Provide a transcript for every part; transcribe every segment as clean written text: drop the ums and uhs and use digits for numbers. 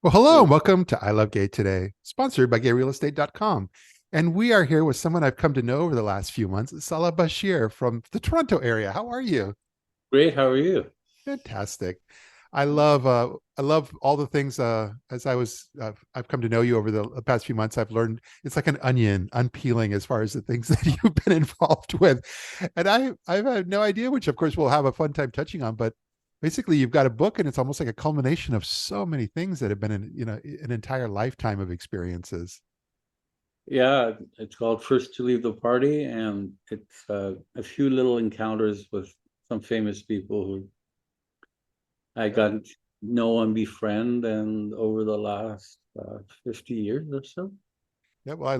Well, hello Well, and welcome to I Love Gay today, sponsored by gayrealestate.com. And we are here with someone I've come to know over the last few months, Salah Bachir from the Toronto area. How are you? great. How are you? Fantastic. I love all the things as I've come to know you over the past few months. I've learned it's like an onion unpeeling as far as the things that you've been involved with. And I've had no idea, which of course we'll have a fun time touching on, but basically you've got a book and it's almost like a culmination of so many things that have been an entire lifetime of experiences. Yeah, it's called First to Leave the Party, and it's a few little encounters with some famous people who I Yeah. got to know and befriend, and over the last 50 years or so. Yeah, well, I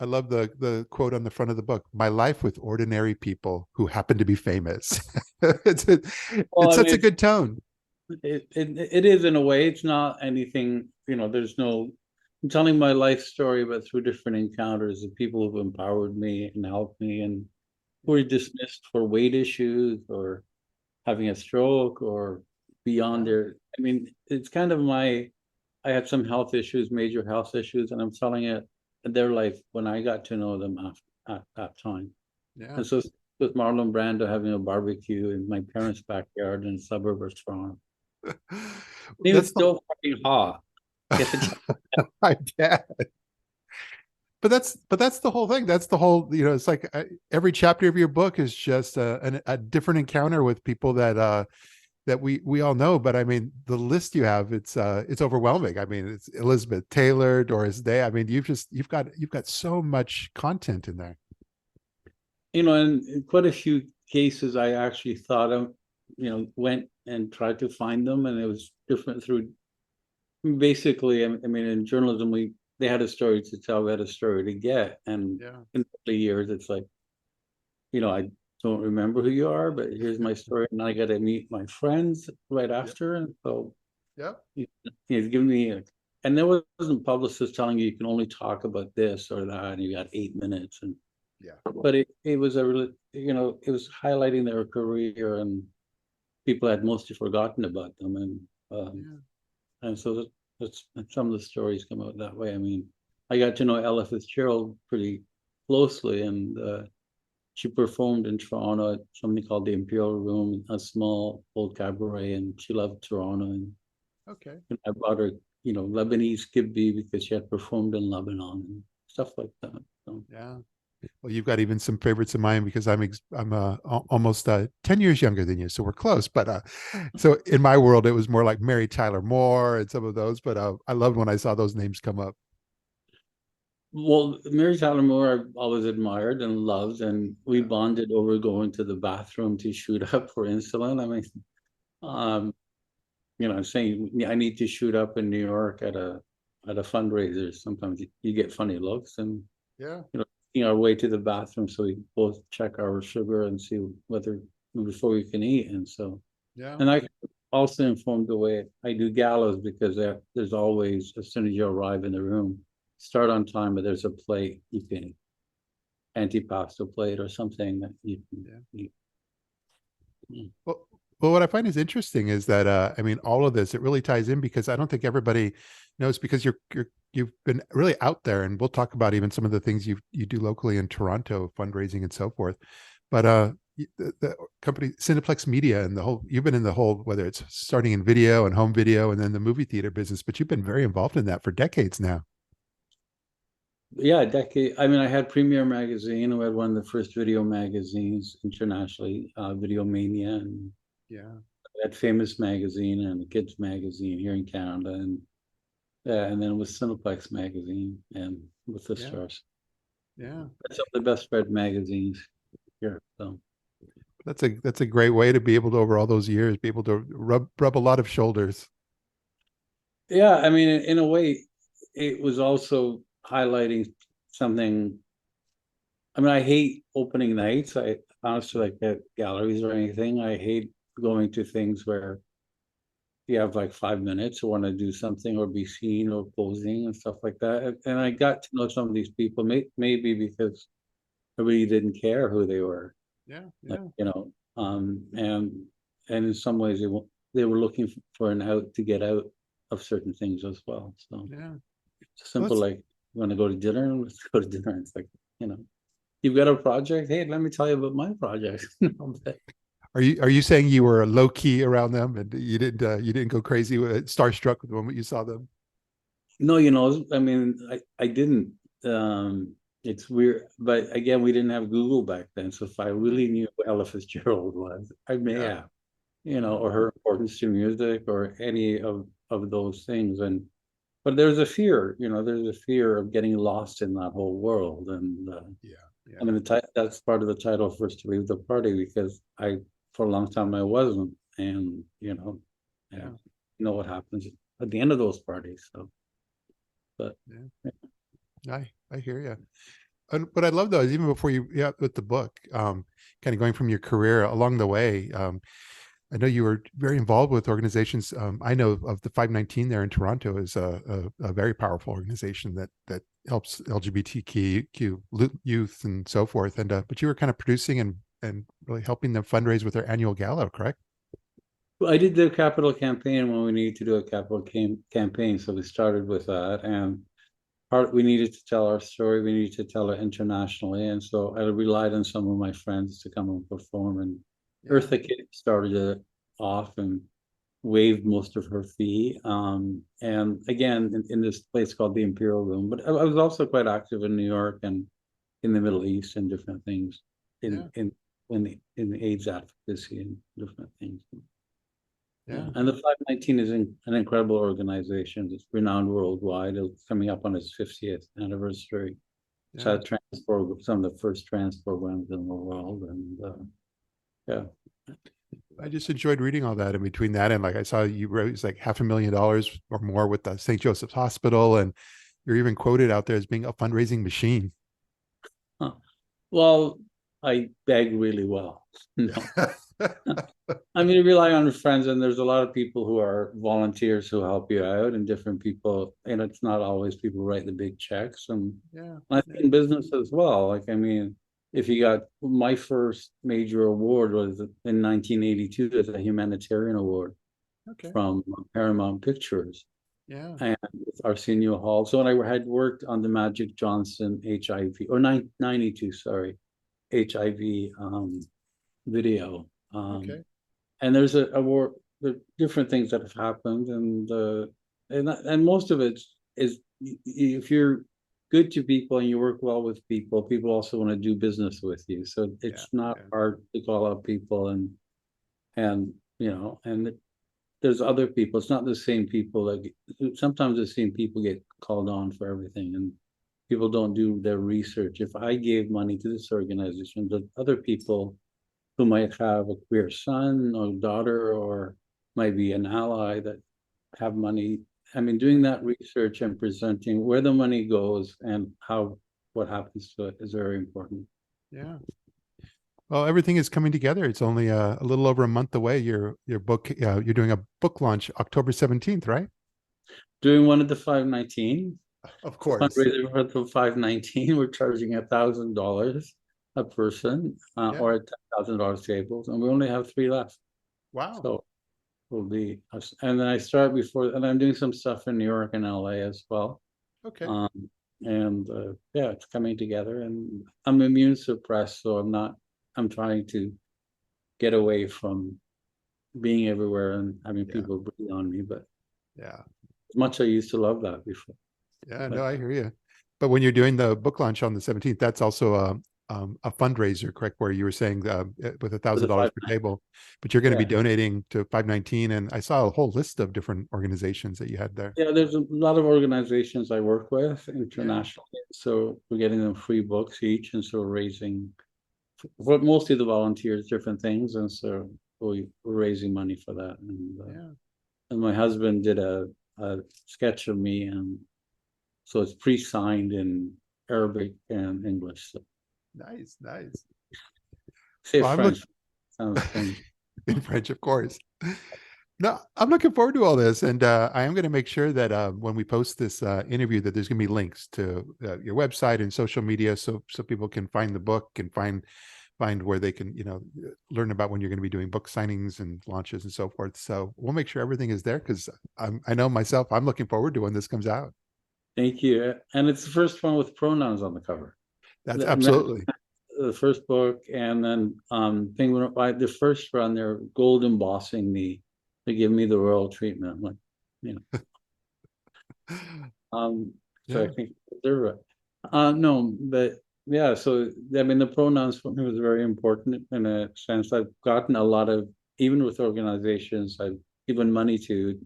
love the quote on the front of the book. My life with ordinary people who happen to be famous. it's it, Well, it I sets mean, a good tone. it is in a way. It's not anything, there's no, I'm telling my life story, but through different encounters of people who've empowered me and helped me and who were dismissed for weight issues or having a stroke or beyond Yeah. their, I mean, it's kind of I had some health issues, major health issues, and I'm telling it their life when I got to know them at that time. Yeah. And so with Marlon Brando having a barbecue in my parents' backyard in the suburb of Toronto. He was That's the still fucking hot. Get the I bet. But that's the whole thing. That's the whole, it's like every chapter of your book is just a different encounter with people that we all know. But I mean, the list you have, it's overwhelming. I mean, it's Elizabeth Taylor, Doris Day. I mean, you've got so much content in there. in quite a few cases, I actually thought of, went and tried to find them, and it was different through. Basically, I mean, in journalism, they had a story to tell, we had a story to get, and Yeah. in the years, it's like, I don't remember who you are, but here's my story, and I got to meet my friends right Yep. after, and so Yep. he's giving me, and there wasn't publicists telling you can only talk about this or that, and you got 8 minutes, and Yeah. but it was a really, it was highlighting their career, and people had mostly forgotten about them, Yeah. and so that's some of the stories come out that way. I mean, I got to know Ella Fitzgerald pretty closely, and she performed in Toronto at something called the Imperial Room, a small old cabaret, and she loved Toronto. Okay. And I brought her, Lebanese kibbeh because she had performed in Lebanon and stuff like that. So, Yeah. Well, you've got even some favorites of mine because I'm almost 10 years younger than you, so we're close. But so in my world, it was more like Mary Tyler Moore and some of those. But I loved when I saw those names come up. well, Mary Tyler Moore, I've always admired and loved, and we Yeah. bonded over going to the bathroom to shoot up for insulin. I mean, um, saying I need to shoot up in New York at a fundraiser. Sometimes you get funny looks, and Yeah. our way to the bathroom, so we both check our sugar and see whether before we can eat. And so, Yeah. and I also informed the way I do galas because there's always, as soon as you arrive in the room, start on time, but there's a plate you can antipasto plate or something that you can Yeah. eat. Well, what I find is interesting is that I mean, all of this it really ties in because I don't think everybody knows because you've been really out there, and we'll talk about even some of the things you do locally in Toronto, fundraising and so forth. But the company Cineplex Media and the whole you've been in the whole whether it's starting in video and home video and then the movie theater business, but you've been very involved in that for decades now. Yeah, a decade. I mean, I had Premiere Magazine, who had one of the first video magazines internationally, Video Mania, and Yeah. I had Famous Magazine and Kids Magazine here in Canada, and yeah, and then with Cineplex Magazine and with the Yeah. Stars. Yeah. Some of the best read magazines here. So That's a great way to be able to over all those years be able to rub a lot of shoulders. yeah, I mean, in a way, it was also highlighting something. I mean, I hate opening nights. I honestly like at galleries or anything. I hate going to things where you have like 5 minutes to want to do something or be seen or posing and stuff like that. And I got to know some of these people, maybe because I really didn't care who they were. Yeah. Like, Yeah. and in some ways they were looking for an out to get out of certain things as well. So Yeah. it's Well, simple, like you want to go to dinner, let's go to dinner. It's like, you've got a project. Hey, let me tell you about my project. are you saying you were low key around them and you didn't go crazy with starstruck the moment you saw them? No, I mean, I didn't. It's weird, but again, we didn't have Google back then. So if I really knew who Ella Fitzgerald was, I may Yeah. have, Yeah. or her importance to music or any of those things. But there's a fear, there's a fear of getting lost in that whole world. And Yeah. I Yeah. mean, that's part of the title, First to Leave the Party, because for a long time, I wasn't. And, yeah, Yeah. you know what happens at the end of those parties. So, but Yeah. I hear you. And what I love though is even before you, yeah, with the book, kind of going from your career along the way, I know you were very involved with organizations. I know of the 519 there in Toronto is a very powerful organization that helps LGBTQ youth and so forth. And but you were kind of producing and really helping them fundraise with their annual gala, correct? I did the capital campaign when we needed to do a capital campaign. So we started with that. And we needed to tell our story. We needed to tell it internationally. And so I relied on some of my friends to come and perform. And Yeah. Eartha Kitt started it off and waived most of her fee. And again, in this place called the Imperial Room. But I was also quite active in New York and in the Middle East and different things Yeah. in the AIDS advocacy and different things. Yeah, Yeah. and the 519 is an incredible organization. It's renowned worldwide. It's coming up on its 50th anniversary. It's Yeah. had some of the first trans programs in the world, and yeah. I just enjoyed reading all that. In between that and like I saw you raised like $500,000 or more with the St. Joseph's Hospital, and you're even quoted out there as being a fundraising machine. Huh. Well, I beg really well. No, I mean, you rely on your friends, and there's a lot of people who are volunteers who help you out, and different people. And it's not always people who write the big checks. And Yeah. I think in business as well. Like, I mean, if you got my first major award was in 1982 as a humanitarian award Okay. from Paramount Pictures Yeah. and with Arsenio Hall. So when I had worked on the Magic Johnson HIV or 92, sorry, HIV video. Okay. And there's a war, there are different things that have happened, and most of it is if you're good to people and you work well with people, people also want to do business with you. So Yeah. it's not Yeah. hard to call out people and there's other people. It's not the same people sometimes the same people get called on for everything, and people don't do their research. If I gave money to this organization, the other people who might have a queer son or daughter or might be an ally that have money. I mean, doing that research and presenting where the money goes and what happens to it is very important. Yeah. Well, everything is coming together. It's only a little over a month away. Your book, you're doing a book launch October 17th, right? Doing one of the 519, Of the course. fundraiser for the 519, we're charging $1,000 a person Yeah. or $10,000 tables, and we only have 3 left. Wow. So will be us. And then I start before, and I'm doing some stuff in New York and LA as well. Okay. Um, and yeah, it's coming together. And I'm immune suppressed, so I'm trying to get away from being everywhere and having Yeah. people breathe on me. But Yeah. as much I used to love that before. Yeah. No, But I hear you. But when you're doing the book launch on the 17th, that's also a fundraiser, correct? Where you were saying with a for thousand the dollars five, per table, but you're going to be yeah, donating to 519. And I saw a whole list of different organizations that you had there. yeah. There's a lot of organizations I work with Yeah. internationally, so we're getting them free books each, and so we're raising for mostly the volunteers, different things, and so we're raising money for that. Yeah. And my husband did a sketch of me, and so it's pre-signed in Arabic and English. So Nice. Nice. say Well, I'm looking French sounds strange. in French, of course. No, I'm looking forward to all this, and I am going to make sure that when we post this interview, that there's going to be links to your website and social media, so people can find the book and find find where they can, learn about when you're going to be doing book signings and launches and so forth. So we'll make sure everything is there because I know myself, I'm looking forward to when this comes out. Thank you. And it's the first one with pronouns on the cover. That's And that- absolutely. the first book, and then Penguin by the first run, they're gold embossing me to give me the royal treatment. Like, you know. So Yeah. I think they're right. No, but yeah, so I mean the pronouns for me was very important in a sense. I've gotten a lot of, even with organizations, I've given money to,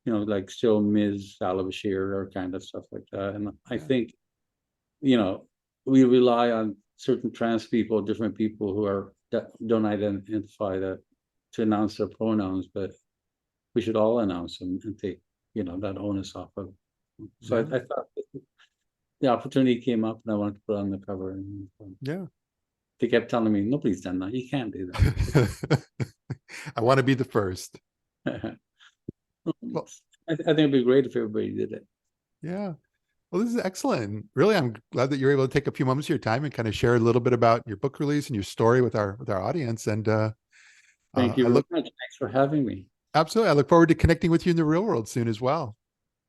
like still Ms. Salah Bachir or kind of stuff like that. And I think, we rely on certain trans people, different people who are that don't identify that to announce their pronouns, but we should all announce them and take, that onus off of. So Yeah. I thought the opportunity came up and I wanted to put it on the cover. And Yeah. they kept telling me, nobody's done that. You can't do that. I want to be the first. Well, I think it'd be great if everybody did it. yeah. Well, this is excellent. Really, I'm glad that you're able to take a few moments of your time and kind of share a little bit about your book release and your story with our audience. And Thank you I very look much. Thanks for having me. absolutely. I look forward to connecting with you in the real world soon as well.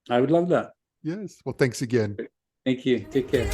I would love that. Yes. Well, thanks again. Thank you. Take care.